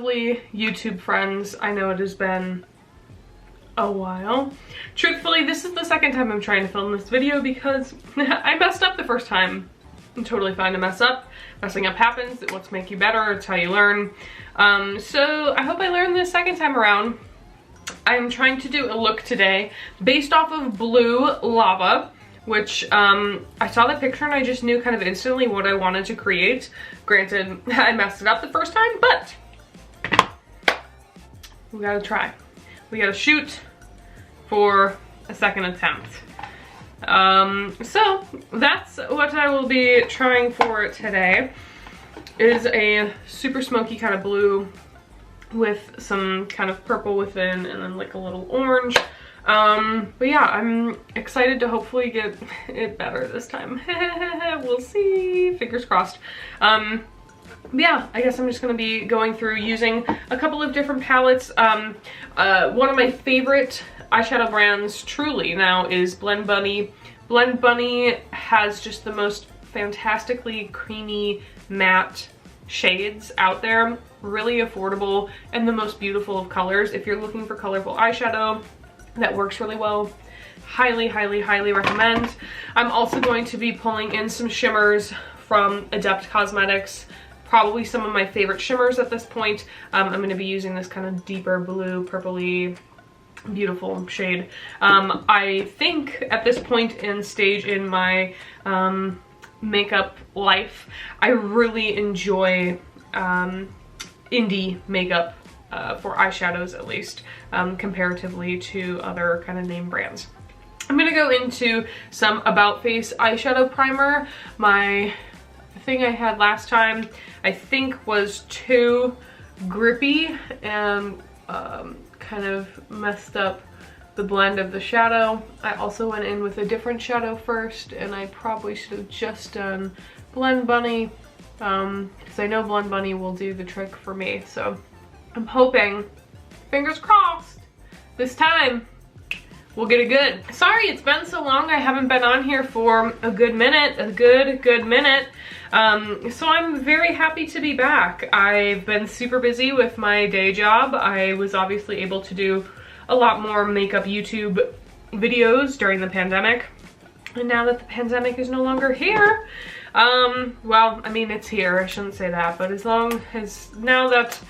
lovely YouTube friends. I know it has been a while. Truthfully, this is the second time I'm trying to film this video because I messed up the first time. I'm totally fine to mess up. Messing up happens. It's what's make you better. It's how you learn. So I hope I learned this second time around. I'm trying to do a look today based off of Blue Lava, which I saw that picture and I just knew kind of instantly what I wanted to create. Granted, I messed it up the first time, but we gotta try. We gotta shoot for a second attempt. So that's what I will be trying for today. It is a super smoky kind of blue with some kind of purple within and then like a little orange. But yeah, I'm excited to hopefully get it better this time. We'll see, fingers crossed. But yeah, I guess I'm just gonna be going through using a couple of different palettes. One of my favorite eyeshadow brands truly now is Blend Bunny. Blend Bunny has just the most fantastically creamy matte shades out there, really affordable and the most beautiful of colors. If you're looking for colorful eyeshadow that works really well, highly, highly, highly recommend. I'm also going to be pulling in some shimmers from Adept Cosmetics, probably some of my favorite shimmers at this point. I'm going to be using this kind of deeper blue, purpley, beautiful shade. I think at this point in stage in my makeup life, I really enjoy indie makeup for eyeshadows, at least comparatively to other kind of name brands. I'm gonna go into some About Face eyeshadow primer. My thing I had last time I think was too grippy and kind of messed up the blend of the shadow. I also went in with a different shadow first, and I probably should have just done Blend Bunny because I know Blend Bunny will do the trick for me. So I'm hoping, fingers crossed, this time we'll get it good. Sorry it's been so long. I haven't been on here for a good minute, a good minute. So I'm very happy to be back. I've been super busy with my day job. I was obviously able to do a lot more makeup YouTube videos during the pandemic. And now that the pandemic is no longer here, well, I mean, it's here, I shouldn't say that, but as long as now that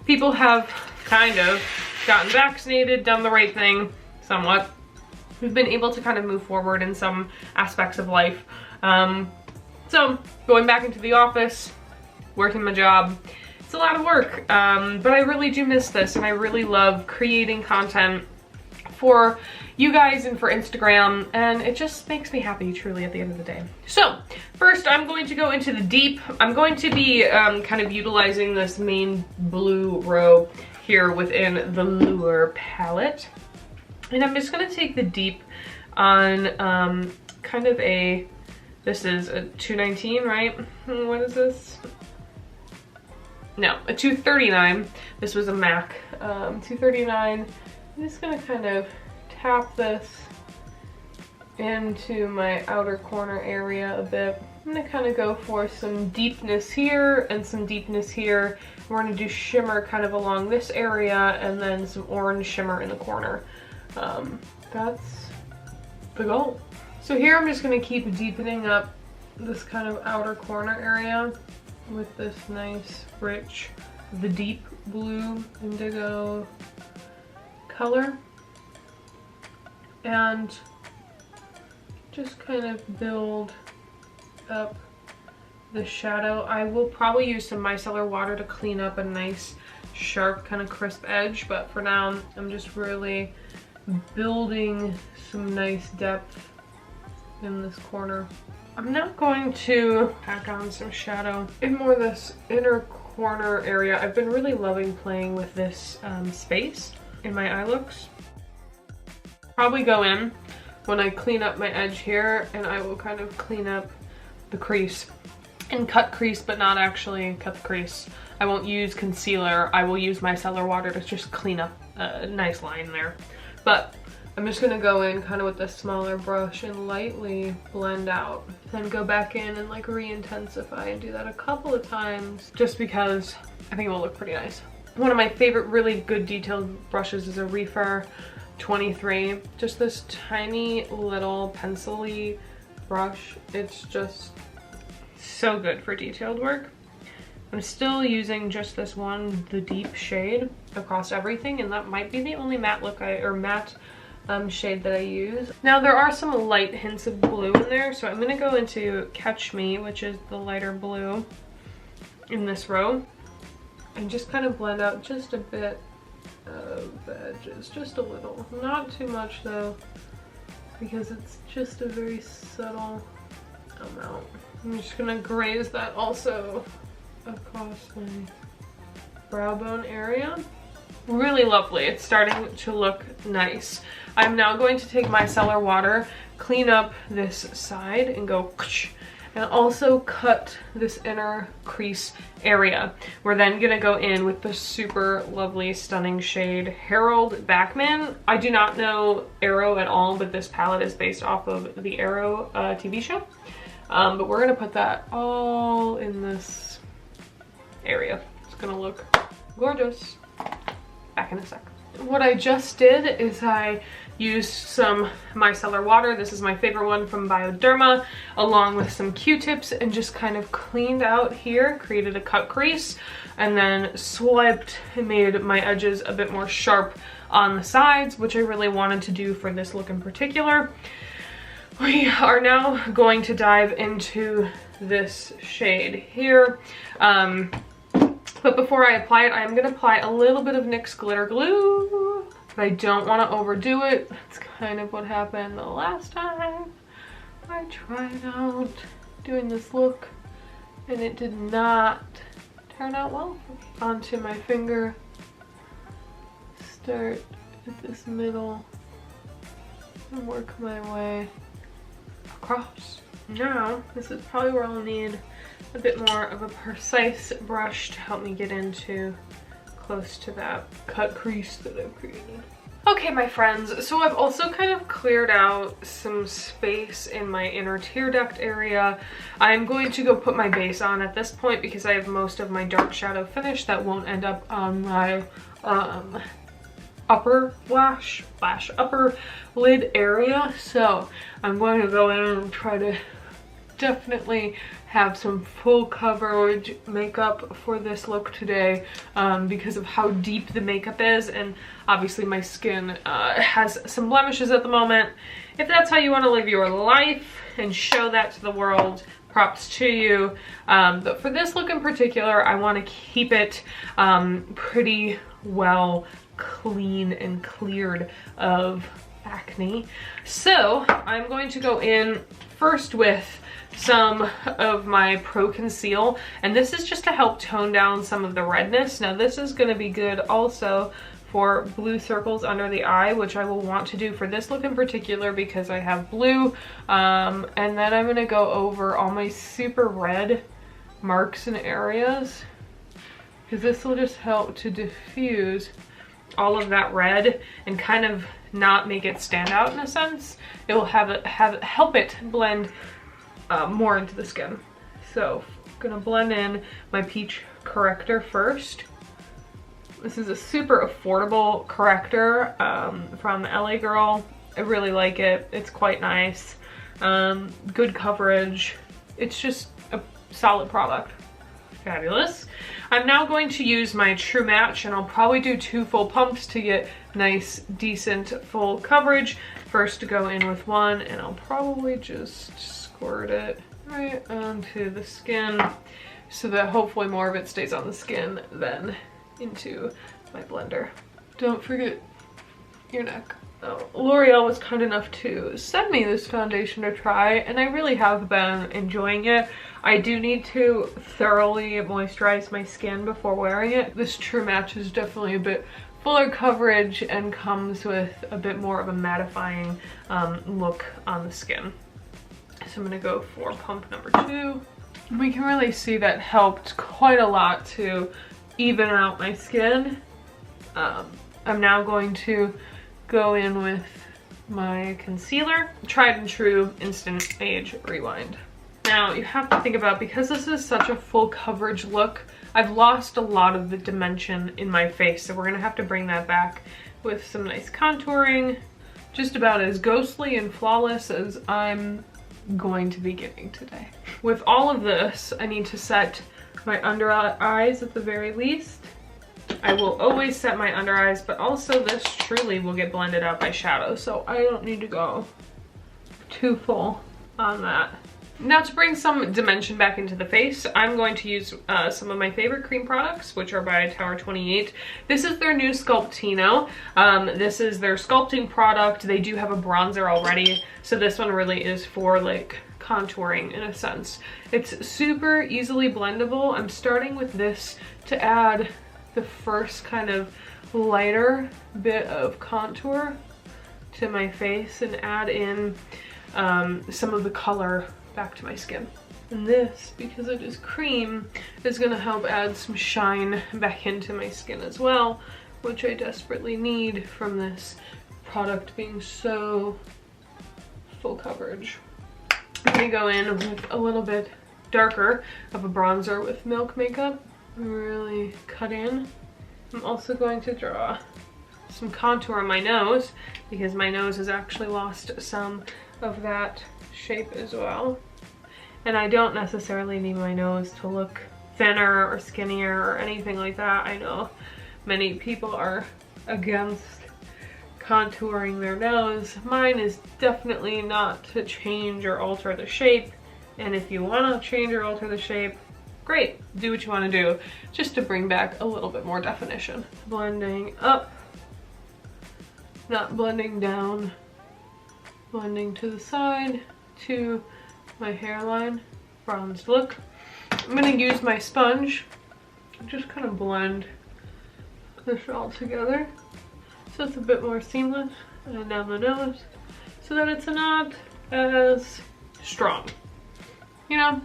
people have kind of gotten vaccinated, done the right thing somewhat, we've been able to kind of move forward in some aspects of life. So going back into the office, working my job, it's a lot of work, but I really do miss this, and I really love creating content for you guys and for Instagram, and it just makes me happy truly at the end of the day. So first I'm going to go into the deep. I'm going to be kind of utilizing this main blue row here within the Lure palette, and I'm just going to take the deep on kind of a, this is a 219, right? What is this? No, a 239. This was a MAC. 239. I'm just gonna kind of tap this into my outer corner area a bit. I'm gonna kind of go for some deepness here and some deepness here. We're gonna do shimmer kind of along this area and then some orange shimmer in the corner. That's the goal. So here I'm just gonna keep deepening up this kind of outer corner area with this nice, rich, the deep blue indigo color, and just kind of build up the shadow. I will probably use some micellar water to clean up a nice, sharp, kind of crisp edge, but for now, I'm just really building some nice depth in this corner. I'm now going to pack on some shadow in more this inner corner area. I've been really loving playing with this space in my eye looks. Probably go in when I clean up my edge here, and I will kind of clean up the crease and cut crease, but not actually cut the crease. I won't use concealer. I will use micellar water to just clean up a nice line there. But I'm just gonna go in kind of with a smaller brush and lightly blend out. Then go back in and like re-intensify and do that a couple of times just because I think it will look pretty nice. One of my favorite really good detailed brushes is a Reefer 23. Just this tiny little pencil-y brush. It's just so good for detailed work. I'm still using just this one, the deep shade, across everything, and that might be the only matte look matte shade that I use. Now there are some light hints of blue in there, so I'm gonna go into Catch Me, which is the lighter blue in this row, and just kind of blend out just a bit of the edges, just a little, not too much though, because it's just a very subtle amount. I'm just gonna graze that also across my brow bone area. Really lovely. It's starting to look nice. I'm now going to take my micellar water, clean up this side, and go and also cut this inner crease area. We're then gonna go in with the super lovely, stunning shade Harold Bachman. I do not know Arrow at all, but this palette is based off of the Arrow TV show. But we're gonna put that all in this area. It's gonna look gorgeous. Back in a sec. What I just did is I used some micellar water. This is my favorite one from Bioderma, along with some Q-tips, and just kind of cleaned out here, created a cut crease, and then swiped and made my edges a bit more sharp on the sides, which I really wanted to do for this look in particular. We are now going to dive into this shade here. But before I apply it, I'm going to apply a little bit of NYX Glitter Glue. But I don't want to overdo it. That's kind of what happened the last time I tried out doing this look, and it did not turn out well. Onto my finger. Start at this middle and work my way across. Now, this is probably where I'll need a bit more of a precise brush to help me get into close to that cut crease that I've created. Okay, my friends, so I've also kind of cleared out some space in my inner tear duct area. I'm going to go put my base on at this point because I have most of my dark shadow finished that won't end up on my upper upper lid area. So I'm going to go in and try to definitely have some full coverage makeup for this look today, because of how deep the makeup is, and obviously my skin has some blemishes at the moment. If that's how you want to live your life and show that to the world, props to you. But for this look in particular, I want to keep it pretty well clean and cleared of acne. So I'm going to go in first with some of my Pro Conceal, and this is just to help tone down some of the redness. Now this is going to be good also for blue circles under the eye, which I will want to do for this look in particular because I have blue, and then I'm going to go over all my super red marks and areas, because this will just help to diffuse all of that red and kind of not make it stand out in a sense. It will help it blend more into the skin. So I'm gonna blend in my peach corrector first. This is a super affordable corrector from LA Girl. I really like it. It's quite nice. Good coverage. It's just a solid product. Fabulous. I'm now going to use my True Match, and I'll probably do 2 full pumps to get nice, decent, full coverage. First to go in with one, and I'll probably just squirt it right onto the skin so that hopefully more of it stays on the skin than into my blender. Don't forget your neck. Oh, L'Oreal was kind enough to send me this foundation to try, and I really have been enjoying it. I do need to thoroughly moisturize my skin before wearing it. This True Match is definitely a bit fuller coverage and comes with a bit more of a mattifying look on the skin. So I'm gonna go for pump number 2. We can really see that helped quite a lot to even out my skin. I'm now going to go in with my concealer, Tried and True Instant Age Rewind. Now you have to think about, because this is such a full coverage look, I've lost a lot of the dimension in my face, so we're gonna have to bring that back with some nice contouring. Just about as ghostly and flawless as I'm going to be getting today. With all of this, I need to set my under eyes at the very least. I will always set my under eyes, but also this truly will get blended out by shadow, so I don't need to go too full on that. Now to bring some dimension back into the face, I'm going to use some of my favorite cream products, which are by Tower 28. This is their new Sculptino. This is their sculpting product. They do have a bronzer already, so this one really is for like contouring in a sense. It's super easily blendable. I'm starting with this to add the first kind of lighter bit of contour to my face and add in some of the color back to my skin. And this, because it is cream, is gonna help add some shine back into my skin as well, which I desperately need from this product being so full coverage. I'm gonna go in with a little bit darker of a bronzer with Milk Makeup. Really cut in. I'm also going to draw some contour on my nose because my nose has actually lost some of that shape as well. And I don't necessarily need my nose to look thinner or skinnier or anything like that. I know many people are against contouring their nose. Mine is definitely not to change or alter the shape. And if you want to change or alter the shape, great, do what you want to do, just to bring back a little bit more definition. Blending up, not blending down, blending to the side, to my hairline, bronzed look. I'm gonna use my sponge, just kind of blend this all together so it's a bit more seamless, and down the nose so that it's not as strong, you know,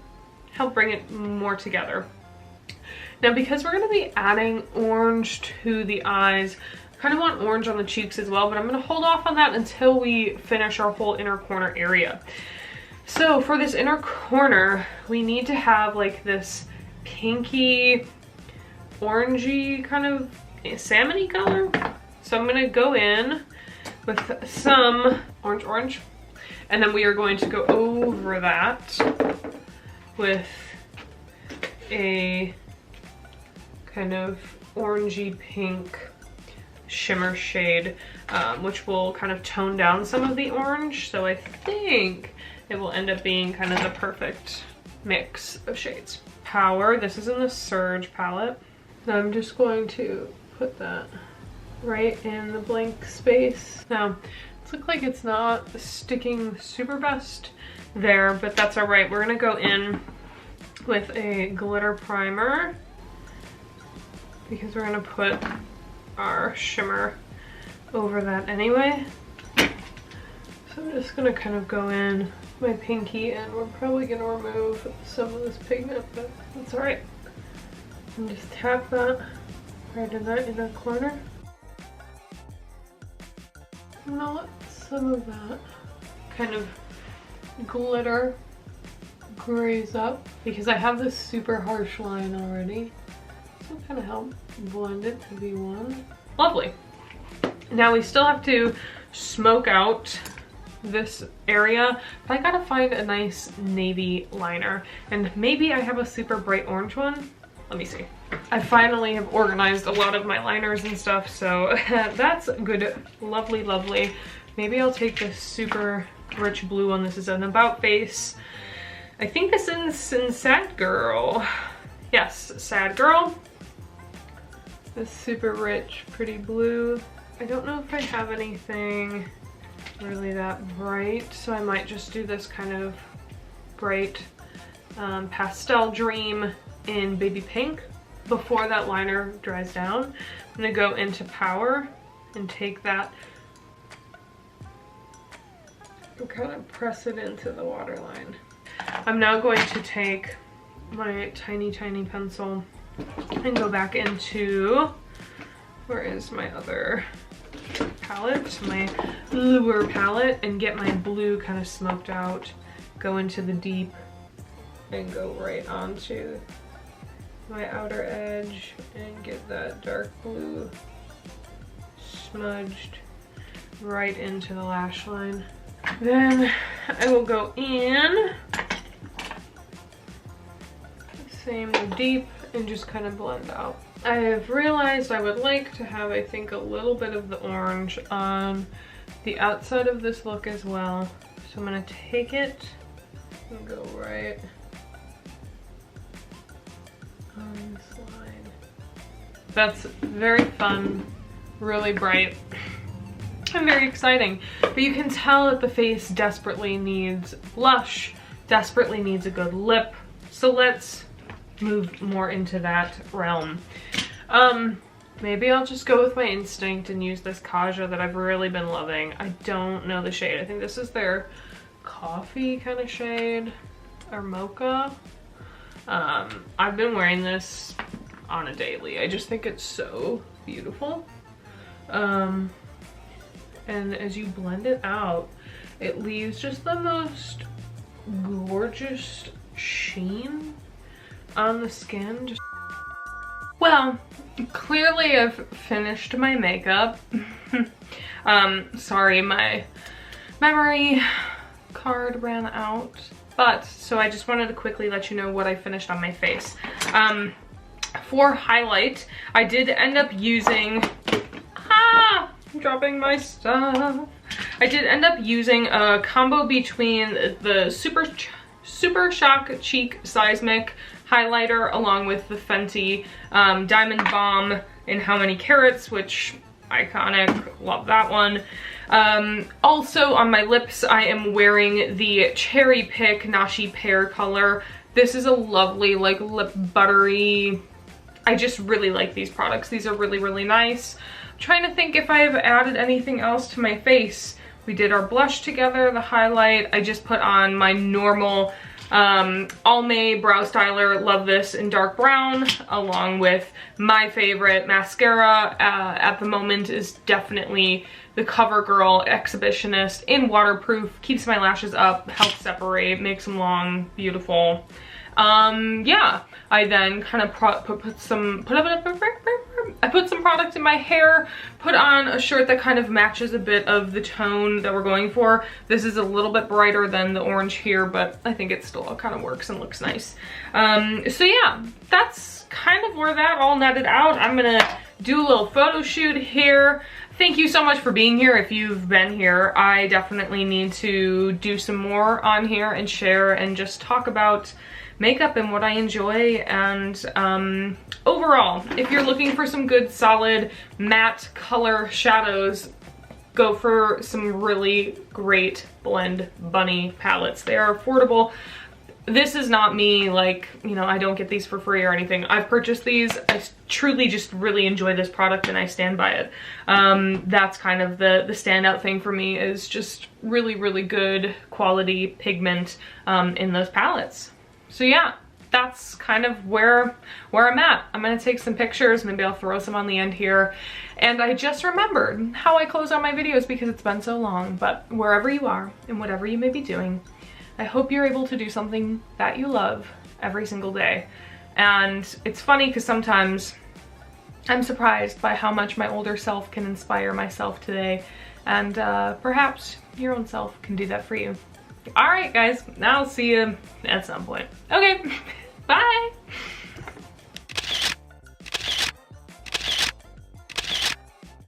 help bring it more together. Now because we're gonna be adding orange to the eyes, I kind of want orange on the cheeks as well, but I'm gonna hold off on that until we finish our whole inner corner area. So for this inner corner, we need to have like this pinky, orangey kind of salmon-y color. So I'm gonna go in with some orange, and then we are going to go over that with a kind of orangey pink shimmer shade, which will kind of tone down some of the orange. So I think it will end up being kind of the perfect mix of shades. Power, this is in the Surge palette. Now I'm just going to put that right in the blank space. Now, it looks like it's not sticking super best there, but that's all right. We're gonna go in with a glitter primer because we're gonna put our shimmer over that anyway. So I'm just gonna kind of go in my pinky, and we're probably gonna remove some of this pigment, but that's all right. And just tap that right in that inner corner. I'm gonna let some of that kind of glitter graze up because I have this super harsh line already. So it'll kind of help blend it to be one. Lovely. Now we still have to smoke out this area, but I gotta find a nice navy liner, and maybe I have a super bright orange one. Let me see. I finally have organized a lot of my liners and stuff, so that's good. Lovely, lovely. Maybe I'll take this super rich blue one. This is an About Face. I think this is in Sad Girl. Yes, Sad Girl. This super rich, pretty blue. I don't know if I have anything really that bright, so I might just do this kind of bright pastel dream in baby pink. Before that liner dries down, I'm gonna go into Power and take that and kind of press it into the waterline. I'm now going to take my tiny pencil and go back into, where is my other palette, my Lure palette, and get my blue kind of smoked out, go into the deep, and go right onto my outer edge and get that dark blue smudged right into the lash line. Then I will go in, same deep, and just kind of blend out. I have realized I would like to have, I think, a little bit of the orange on the outside of this look as well. So I'm gonna take it and go right on this line. That's very fun, really bright, and very exciting. But you can tell that the face desperately needs blush, desperately needs a good lip. So let's move more into that realm. Maybe I'll just go with my instinct and use this Kaja that I've really been loving. I don't know the shade. I think this is their coffee kind of shade, or mocha. I've been wearing this on a daily. I just think it's so beautiful. And as you blend it out, it leaves just the most gorgeous sheen on the skin. Well, clearly I've finished my makeup. Sorry, my memory card ran out. But, so I just wanted to quickly let you know what I finished on my face. For highlight, I did end up using, I'm dropping my stuff. I did end up using a combo between the Super Shock Cheek Seismic highlighter along with the Fenty Diamond Bomb in How Many Carats, which iconic, love that one. Also on my lips, I am wearing the Cherry Pick Nashi Pear color. This is a lovely, like, lip buttery. I just really like these products. These are really, really nice. I'm trying to think if I've added anything else to my face. We did our blush together, the highlight. I just put on my normal Almay brow styler. Love this in dark brown, along with my favorite mascara at the moment is definitely the CoverGirl Exhibitionist in waterproof. Keeps my lashes up, helps separate, makes them long, beautiful. Yeah, I then kind of put some product in my hair, put on a shirt that kind of matches a bit of the tone that we're going for. This is a little bit brighter than the orange here, but I think it still kind of works and looks nice. So yeah, that's kind of where that all netted out. I'm gonna do a little photo shoot here. Thank you so much for being here. If you've been here, I definitely need to do some more on here and share and just talk about makeup and what I enjoy. And overall, if you're looking for some good solid matte color shadows, go for some really great Blend Bunny palettes. They are affordable. This is not me, like, you know, I don't get these for free or anything. I've purchased these. I truly just really enjoy this product and I stand by it. That's kind of the standout thing for me, is just really, really good quality pigment in those palettes. So yeah, that's kind of where I'm at. I'm gonna take some pictures, maybe I'll throw some on the end here. And I just remembered how I close out my videos because it's been so long. But wherever you are and whatever you may be doing, I hope you're able to do something that you love every single day. And it's funny because sometimes I'm surprised by how much my older self can inspire myself today. And perhaps your own self can do that for you. All right, guys, now I'll see you at some point. Okay, bye.